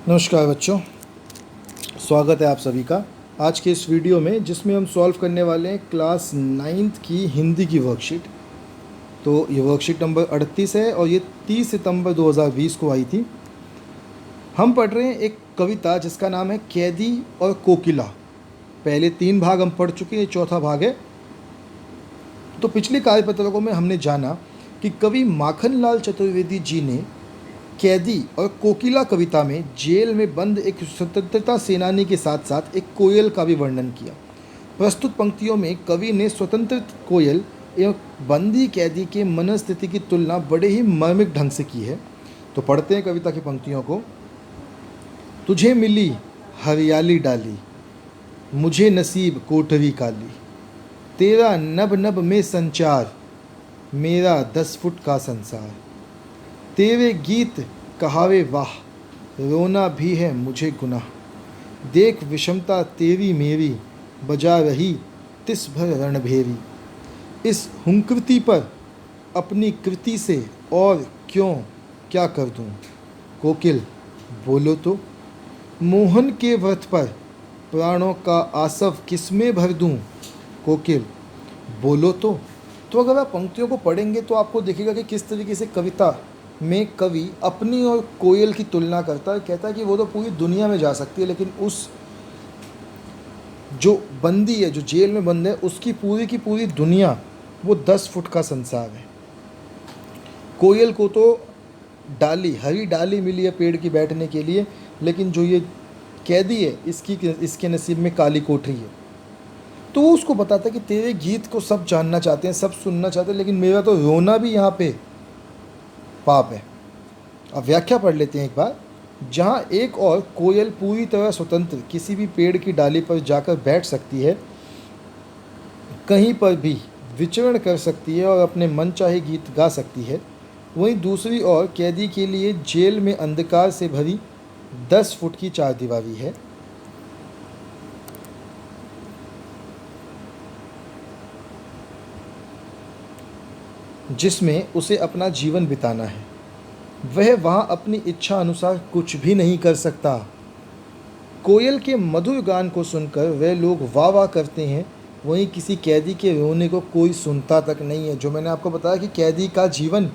नमस्कार बच्चों, स्वागत है आप सभी का आज के इस वीडियो में, जिसमें हम सॉल्व करने वाले हैं क्लास 9th की हिंदी की वर्कशीट। तो ये वर्कशीट नंबर 38 है और ये 30 सितंबर 2020 को आई थी। हम पढ़ रहे हैं एक कविता जिसका नाम है कैदी और कोकिला। पहले 3 भाग हम पढ़ चुके हैं, ये चौथा भाग है। तो पिछले कार्यपत्रकों में हमने जाना कि कवि माखनलाल चतुर्वेदी जी ने कैदी और कोकिला कविता में जेल में बंद एक स्वतंत्रता सेनानी के साथ साथ एक कोयल का भी वर्णन किया। प्रस्तुत पंक्तियों में कवि ने स्वतंत्र कोयल एवं बंदी कैदी के मनस्थिति की तुलना बड़े ही मार्मिक ढंग से की है। तो पढ़ते हैं कविता की पंक्तियों को। तुझे मिली हरियाली डाली, मुझे नसीब कोठरी काली, तेरा नभ नभ में संचार, मेरा 10 फुट का संसार, तेरे गीत कहावे वाह, रोना भी है मुझे गुनाह, देख विषमता तेरी मेरी, बजा रही तिस भर रणभेरी, इस हुंकृति पर अपनी कृति से और क्यों क्या कर दूं, कोकिल बोलो तो, मोहन के व्रत पर प्राणों का आसव किसमें भर दूं, कोकिल बोलो तो। तो अगर आप पंक्तियों को पढ़ेंगे तो आपको दिखेगा कि किस तरीके से कविता में कवि अपनी और कोयल की तुलना करता है। कहता है कि वो तो पूरी दुनिया में जा सकती है, लेकिन उस जो बंदी है, जो जेल में बंद है, उसकी पूरी दुनिया वो 10 फुट का संसार है। कोयल को तो डाली, हरी डाली मिली है पेड़ की बैठने के लिए, लेकिन जो ये कैदी है इसके नसीब में काली कोठरी है। तो वो उसको बताता है कि तेरे गीत को सब जानना चाहते हैं, सब सुनना चाहते हैं, लेकिन मेरा तो रोना भी यहाँ पे पाप है। अब व्याख्या पढ़ लेते हैं एक बार। जहाँ एक और कोयल पूरी तरह स्वतंत्र किसी भी पेड़ की डाली पर जाकर बैठ सकती है, कहीं पर भी विचरण कर सकती है और अपने मनचाहे गीत गा सकती है, वहीं दूसरी ओर कैदी के लिए जेल में अंधकार से भरी 10 फुट की चारदीवारी है। जिसमें उसे अपना जीवन बिताना है। वह वहाँ अपनी इच्छा अनुसार कुछ भी नहीं कर सकता। कोयल के मधुर गान को सुनकर वह लोग वाह वाह करते हैं, वहीं किसी कैदी के रोने को कोई सुनता तक नहीं है। जो मैंने आपको बताया कि कैदी का जीवन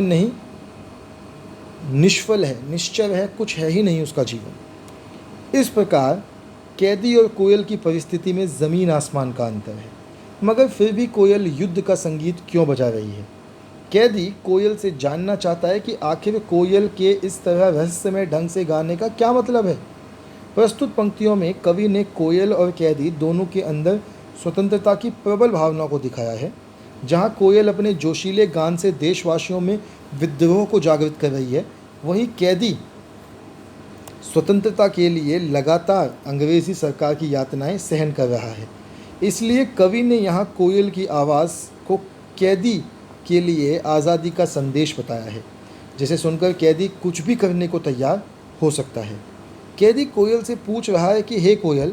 नहीं, निष्फल है, निश्चल है, कुछ है ही नहीं उसका जीवन। इस प्रकार कैदी और कोयल की परिस्थिति में ज़मीन आसमान का अंतर है। मगर फिर भी कोयल युद्ध का संगीत क्यों बजा रही है? कैदी कोयल से जानना चाहता है कि आखिर कोयल के इस तरह रहस्यमय ढंग से गाने का क्या मतलब है। प्रस्तुत पंक्तियों में कवि ने कोयल और कैदी दोनों के अंदर स्वतंत्रता की प्रबल भावना को दिखाया है। जहाँ कोयल अपने जोशीले गान से देशवासियों में विद्रोह को जागृत कर रही है, वहीं कैदी स्वतंत्रता के लिए लगातार अंग्रेजी सरकार की यातनाएं सहन कर रहा है। इसलिए कवि ने यहाँ कोयल की आवाज़ को कैदी के लिए आज़ादी का संदेश बताया है, जिसे सुनकर कैदी कुछ भी करने को तैयार हो सकता है। कैदी कोयल से पूछ रहा है कि हे कोयल,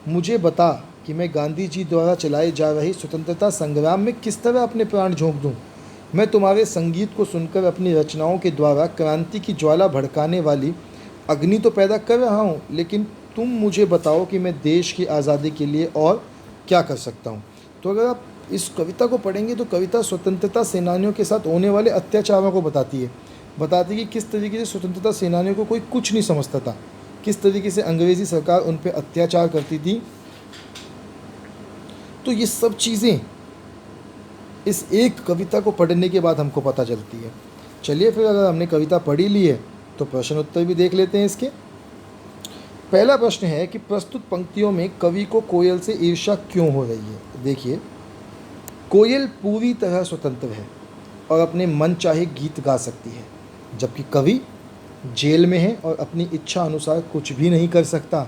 मुझे बता कि मैं गांधी जी द्वारा चलाए जा रही स्वतंत्रता संग्राम में किस तरह अपने प्राण झोंक दूं। मैं तुम्हारे संगीत को सुनकर अपनी रचनाओं के द्वारा क्रांति की ज्वाला भड़काने वाली अग्नि तो पैदा कर रहा हूँ, लेकिन तुम मुझे बताओ कि मैं देश की आज़ादी के लिए और क्या कर सकता हूँ। तो अगर आप इस कविता को पढ़ेंगे तो कविता स्वतंत्रता सेनानियों के साथ होने वाले अत्याचारों को बताती है कि किस तरीके से स्वतंत्रता सेनानियों को कोई कुछ नहीं समझता था, किस तरीके से अंग्रेज़ी सरकार उन पर अत्याचार करती थी। तो ये सब चीज़ें इस एक कविता को पढ़ने के बाद हमको पता चलती है। चलिए फिर, अगर हमने कविता पढ़ी ली है तो प्रश्न उत्तर भी देख लेते हैं इसके। पहला प्रश्न है कि प्रस्तुत पंक्तियों में कवि को कोयल से ईर्ष्या क्यों हो रही है। देखिए, कोयल पूरी तरह स्वतंत्र है और अपने मन चाहे गीत गा सकती है, जबकि कवि जेल में है और अपनी इच्छा अनुसार कुछ भी नहीं कर सकता।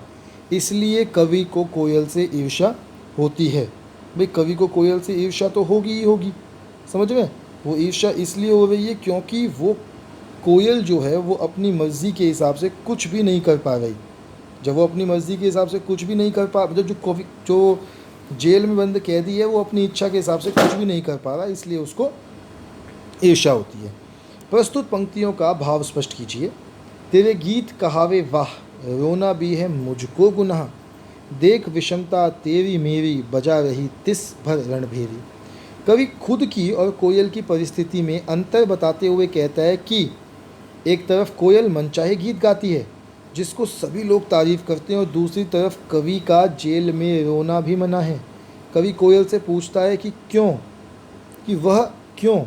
इसलिए कवि को कोयल से ईर्ष्या होती है। भाई, कवि को कोयल से ईर्ष्या तो होगी ही होगी, समझ में। वो ईर्ष्या इसलिए हो रही है क्योंकि वो कोयल जो है वो अपनी मर्ज़ी के हिसाब से कुछ भी नहीं कर पा रही। जब वो अपनी मर्ज़ी के हिसाब से कुछ भी नहीं कर पा, जो जेल में बंद कैदी है वो अपनी इच्छा के हिसाब से कुछ भी नहीं कर पा रहा, इसलिए उसको ईर्ष्या होती है। प्रस्तुत पंक्तियों का भाव स्पष्ट कीजिए। तेरे गीत कहावे वाह, रोना भी है मुझको गुनाह, देख विषमता तेरी मेरी, बजा रही तिस भर रणभेरी। कवि खुद की और कोयल की परिस्थिति में अंतर बताते हुए कहता है कि एक तरफ कोयल मनचाहे गीत गाती है जिसको सभी लोग तारीफ करते हैं, और दूसरी तरफ कवि का जेल में रोना भी मना है। कवि कोयल से पूछता है कि क्यों, कि वह क्यों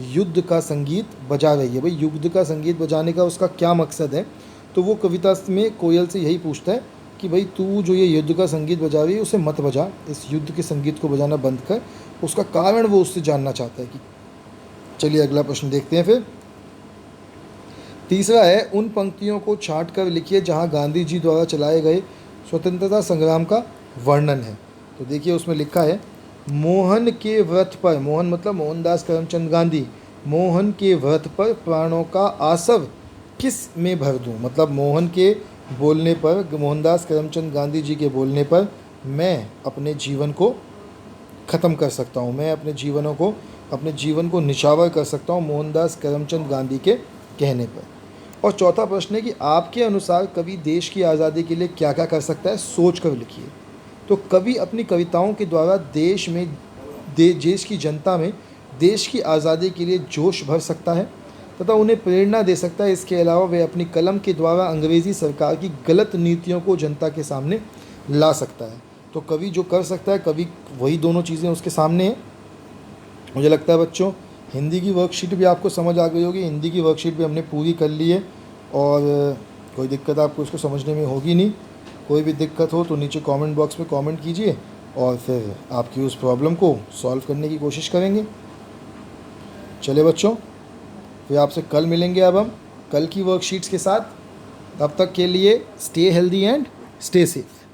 युद्ध का संगीत बजा रही है। भाई युद्ध का संगीत बजाने का उसका क्या मकसद है? तो वो कविता में कोयल से यही पूछता है कि भाई तू जो ये युद्ध का संगीत बजा रही है उसे मत बजा, इस युद्ध के संगीत को बजाना बंद कर। उसका कारण वो उससे जानना चाहता है कि चलिए अगला प्रश्न देखते हैं फिर। तीसरा है, उन पंक्तियों को छांट कर लिखिए जहां गांधी जी द्वारा चलाए गए स्वतंत्रता संग्राम का वर्णन है। तो देखिए उसमें लिखा है, मोहन के व्रत पर, मोहन मतलब मोहनदास करमचंद गांधी, मोहन के व्रत पर प्राणों का आसव किस में भर दूं। मतलब मोहन के बोलने पर, मोहनदास करमचंद गांधी जी के बोलने पर मैं अपने जीवन को ख़त्म कर सकता हूँ, मैं अपने जीवन को निछावर कर सकता हूँ मोहनदास करमचंद गांधी के कहने पर। और चौथा प्रश्न है कि आपके अनुसार कवि देश की आज़ादी के लिए क्या क्या कर सकता है, सोच कर लिखिए। तो कवि अपनी कविताओं के द्वारा देश की जनता में देश की आज़ादी के लिए जोश भर सकता है तथा उन्हें प्रेरणा दे सकता है। इसके अलावा वह अपनी कलम के द्वारा अंग्रेज़ी सरकार की गलत नीतियों को जनता के सामने ला सकता है। तो कवि जो कर सकता है, कवि वही दोनों चीज़ें उसके सामने हैं। मुझे लगता है बच्चों हिंदी की वर्कशीट भी आपको समझ आ गई होगी। हिंदी की वर्कशीट भी हमने पूरी कर ली है और कोई दिक्कत आपको इसको समझने में होगी नहीं। कोई भी दिक्कत हो तो नीचे कमेंट बॉक्स में कमेंट कीजिए और फिर आपकी उस प्रॉब्लम को सॉल्व करने की कोशिश करेंगे। चले बच्चों, फिर आपसे कल मिलेंगे अब हम कल की वर्कशीट्स के साथ। तब तक के लिए stay healthy and stay safe.